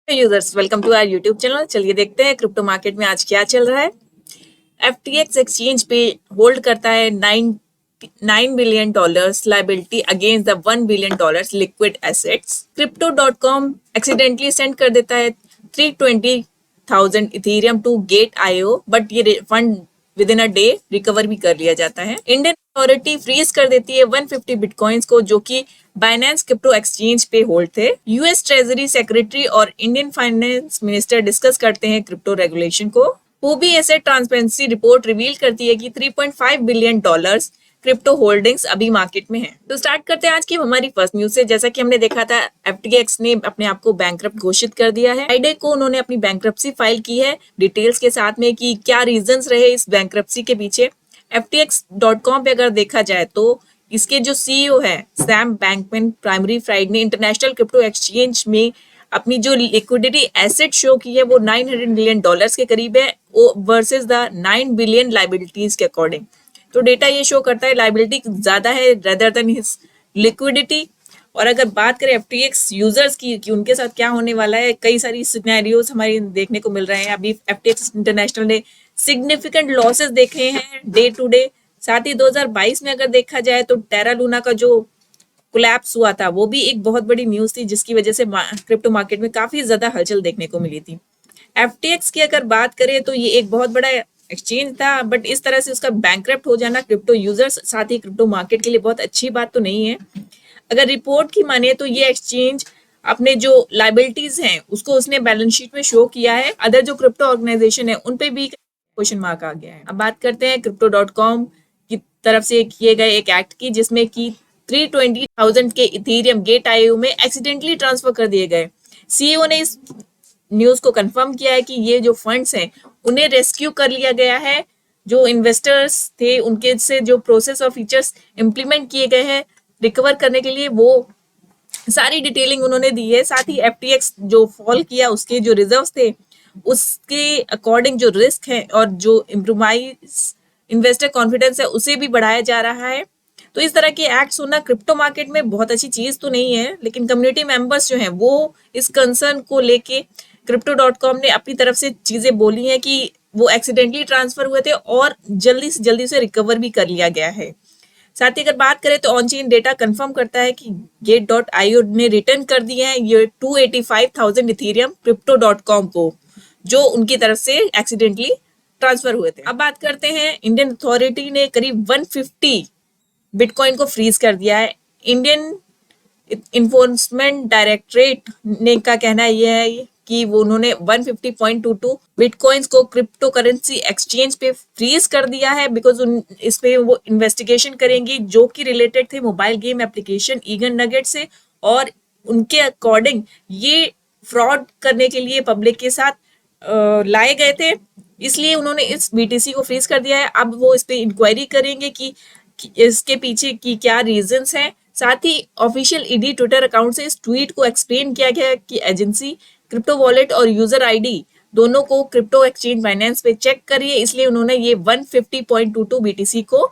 Users welcome to our YouTube channel. चलिए देखते हैं क्रिप्टो मार्केट में आज क्या चल रहा है। FTX एक्सचेंज पे होल्ड करता है 9 billion dollars liability against the $1 billion liquid assets. Crypto.com accidentally send कर देता है 320,000 Ethereum to Gate IO, but ये fund within a day recover भी कर लिया जाता है। इंडियन अथॉरिटी फ्रीज कर देती है 150 बिटकॉइंस को जो कि बाइनेंस क्रिप्टो एक्सचेंज पे होल्ड थे। यूएस ट्रेजरी सेक्रेटरी और इंडियन फाइनेंस मिनिस्टर डिस्कस करते हैं क्रिप्टो रेगुलेशन को। हुबी एसेट ट्रांसपेरेंसी रिपोर्ट रिवील करती है कि $3.5 बिलियन क्रिप्टो होल्डिंग्स अभी मार्केट में है। तो स्टार्ट करते हैं आज की हमारी फर्स्ट न्यूज से। जैसा कि हमने देखा था, FTX ने अपने आप को बैंकरप्ट घोषित कर दिया है। फ्राइडे को उन्होंने अपनी बैंकरप्सी फाइल की है, डिटेल्स के साथ में कि क्या रीजंस रहे इस बैंकरप्सी के पीछे। FTX.com पे अगर देखा जाए तो इसके जो CEO है सैम बैंकमैन प्राइमरी फ्राइडे ने इंटरनेशनल क्रिप्टो एक्सचेंज में अपनी जो लिक्विडिटी एसेट शो की है वो $900 मिलियन के करीब है वर्सेस द 9 बिलियन लाइबिलिटीज के अकॉर्डिंग। तो डेटा ये शो करता है लाइबिलिटी ज्यादा है रेदर देन हिज लिक्विडिटी। और अगर बात करें FTX यूजर्स की कि उनके साथ क्या होने वाला है, कई सारी सिनेरियोज हमारी देखने को मिल रहे हैं। अभी FTX इंटरनेशनल ने सिग्निफिकेंट लॉसेस देखे हैं डे टू डे। साथ ही 2022 में अगर देखा जाए तो टेरा लूना का जो कोलैप्स हुआ था वो भी एक बहुत बड़ी न्यूज थी, जिसकी वजह से क्रिप्टो मार्केट में काफी ज्यादा हलचल देखने को मिली थी। FTX की अगर बात करें तो ये एक बहुत बड़ा एक्सचेंज था, बट इस तरह से उसका बैंकरप्ट हो जाना क्रिप्टो यूजर्स साथ ही क्रिप्टो मार्केट के लिए बहुत अच्छी बात तो नहीं है। अगर रिपोर्ट की माने तो ये एक्सचेंज अपने जो लाइबिलिटीज हैं उसको उसने बैलेंस शीट में शो किया है। अदर जो क्रिप्टो ऑर्गेनाइजेशन है उन पे भी क्वेश्चन मार्क आ गया है। अब बात करते हैं Crypto.com की तरफ से किए गए एक एक्ट की, जिसमें कि 320,000 के इथेरियम गेट IO में एक्सीडेंटली ट्रांसफर कर दिए गए। CEO ने इस न्यूज को कंफर्म किया है कि ये जो फंड्स हैं उन्हें रेस्क्यू कर लिया गया है। जो इन्वेस्टर्स थे उनके से जो प्रोसेस और फीचर्स इंप्लीमेंट किए गए हैं रिकवर करने के लिए, वो सारी डिटेलिंग उन्होंने दी है। साथ ही FTX जो फॉल किया उसके जो रिजर्व्स थे उसके अकॉर्डिंग जो रिस्क है और जो इम्प्रोवाइज इन्वेस्टर कॉन्फिडेंस है उसे भी बढ़ाया जा रहा है। तो इस तरह के एक्ट्स होना क्रिप्टो मार्केट में बहुत अच्छी चीज तो नहीं है, लेकिन कम्युनिटी मेंबर्स जो हैं वो इस कंसर्न को लेके Crypto.com ने अपनी तरफ से चीजें बोली हैं कि वो एक्सीडेंटली ट्रांसफर हुए थे और जल्दी से रिकवर भी कर लिया गया है। साथ ही अगर बात करें तो ऑन चेन डेटा कंफर्म करता है कि Gate.io ने रिटर्न कर दिए हैं ये 285,000 इथेरियम Crypto.com को, जो उनकी तरफ से एक्सीडेंटली ट्रांसफर हुए थे। अब बात करते हैं, इंडियन अथॉरिटी ने करीब 150 बिटकॉइन को फ्रीज कर दिया है। इंडियन इन्फोर्समेंट डायरेक्टरेट ने का कहना यह है कि वो उन्होंने 150.22 बिटकॉइंस को क्रिप्टो करेंसी एक्सचेंज पे फ्रीज कर दिया है, बिकॉज इस पे वो इन्वेस्टिगेशन करेंगी जो कि रिलेटेड थे mobile game application again nugget से, और उनके अकॉर्डिंग ये फ्रॉड करने के लिए पब्लिक के साथ लाए गए थे, इसलिए उन्होंने इस BTC को फ्रीज कर दिया है। अब वो इस पे इंक्वायरी करेंगे कि इसके पीछे की क्या रीजंस हैं। साथ ही ऑफिशियल ED ट्विटर अकाउंट से इस ट्वीट को एक्सप्लेन किया गया कि एजेंसी क्रिप्टो वॉलेट और यूजर ID दोनों को क्रिप्टो एक्सचेंज बाइनेंस पे चेक करिए, इसलिए उन्होंने ये 150.22 BTC को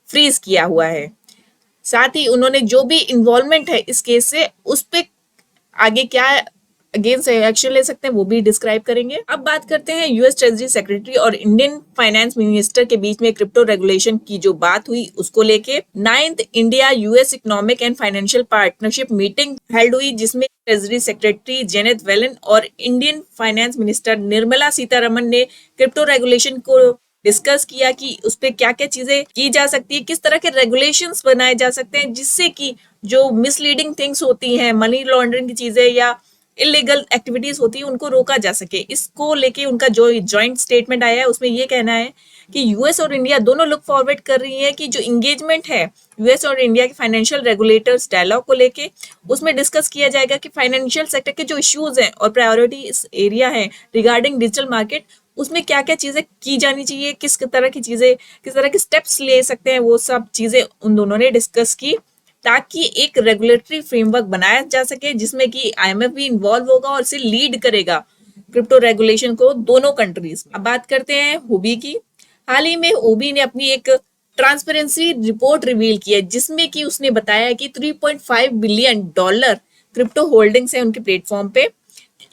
फ्रीज किया हुआ है। साथ ही उन्होंने जो भी इन्वॉल्वमेंट है इस केस से उस पे आगे क्या अगेंस्ट एक्शन ले सकते हैं वो भी डिस्क्राइब करेंगे। अब बात करते हैं यूएस ट्रेजरी सेक्रेटरी और इंडियन फाइनेंस मिनिस्टर के बीच में क्रिप्टो रेगुलेशन की जो बात हुई उसको लेके। 9th India US economic and financial partnership meeting held हुई, जिसमें ट्रेजरी सेक्रेटरी जेनेट वेलन और Indian finance minister Nirmala Sitharaman ने क्रिप्टो रेगुलेशन को डिस्कस किया कि उस पर क्या क्या चीजें की जा सकती है, किस तरह के रेगुलेशंस बनाए जा सकते हैं जिससे कि जो मिसलीडिंग थिंग्स होती हैं, मनी लॉन्ड्रिंग की चीजें या इलीगल एक्टिविटीज होती है उनको रोका जा सके। इसको लेके उनका जो जॉइंट स्टेटमेंट आया है उसमें ये कहना है कि यूएस और इंडिया दोनों लुक फॉरवर्ड कर रही है कि जो इंगेजमेंट है यूएस और इंडिया के फाइनेंशियल रेगुलेटर्स डायलॉग को लेके उसमें डिस्कस किया जाएगा कि फाइनेंशियल सेक्टर के जो इश्यूज हैं और प्रायोरिटी एरिया है रिगार्डिंग डिजिटल मार्केट उसमें क्या क्या चीजें की जानी चाहिए, किस तरह की चीजें, किस तरह के स्टेप्स ले सकते हैं, वो सब चीजें उन दोनों ने डिस्कस की ताकि एक रेगुलेटरी फ्रेमवर्क बनाया जा सके जिसमें कि IMF भी इन्वॉल्व होगा और इसे लीड करेगा क्रिप्टो रेगुलेशन को दोनों कंट्रीज में। अब बात करते हैं हुबी की। हाल ही में हुबी ने अपनी एक ट्रांसपेरेंसी रिपोर्ट रिवील की है जिसमें कि उसने बताया कि $3.5 बिलियन क्रिप्टो होल्डिंग्स है उनके प्लेटफॉर्म पे।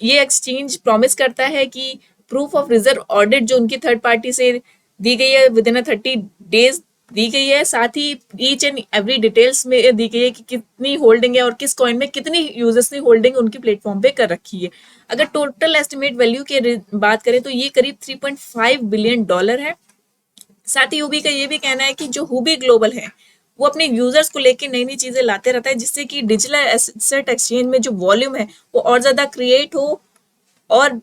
ये एक्सचेंज प्रॉमिस करता है कि प्रूफ ऑफ रिजर्व ऑडिट जो उनकी थर्ड पार्टी से दी गई है विद इन 30 डेज दी गई है, साथ ही ईच एंड एवरी डिटेल्स में दी गई है कि कितनी होल्डिंग है और किस कॉइन में कितनी यूजर्स ने होल्डिंग उनकी प्लेटफॉर्म पे कर रखी है। अगर टोटल एस्टिमेट वैल्यू की बात करें तो ये करीब $3.5 बिलियन है। साथ ही हुबी का ये भी कहना है कि जो हुबी ग्लोबल है वो अपने यूजर्स को लेके नई नई चीजें लाते रहता है, जिससे कि डिजिटल एसेट एक्सचेंज में जो वॉल्यूम है वो और ज्यादा क्रिएट हो, और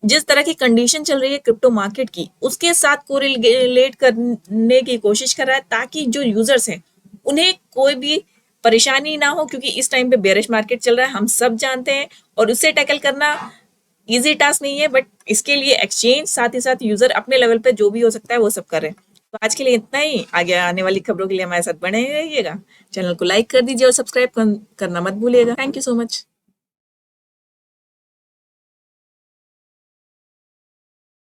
जिस तरह की कंडीशन चल रही है क्रिप्टो मार्केट की उसके साथ कोरिलेट करने की कोशिश कर रहा है, ताकि जो यूजर्स हैं उन्हें कोई भी परेशानी ना हो, क्योंकि इस टाइम पे बेरिश मार्केट चल रहा है, हम सब जानते हैं, और उससे टैकल करना इजी टास्क नहीं है, बट इसके लिए एक्सचेंज साथ ही साथ यूजर अपने लेवल पे जो भी हो सकता है वो सब कर रहे हैं। तो आज के लिए इतना ही, आगे आने वाली खबरों के लिए हमारे साथ बने रहिएगा। चैनल को लाइक कर दीजिए और सब्सक्राइब करना मत भूलिएगा। Thank you so much.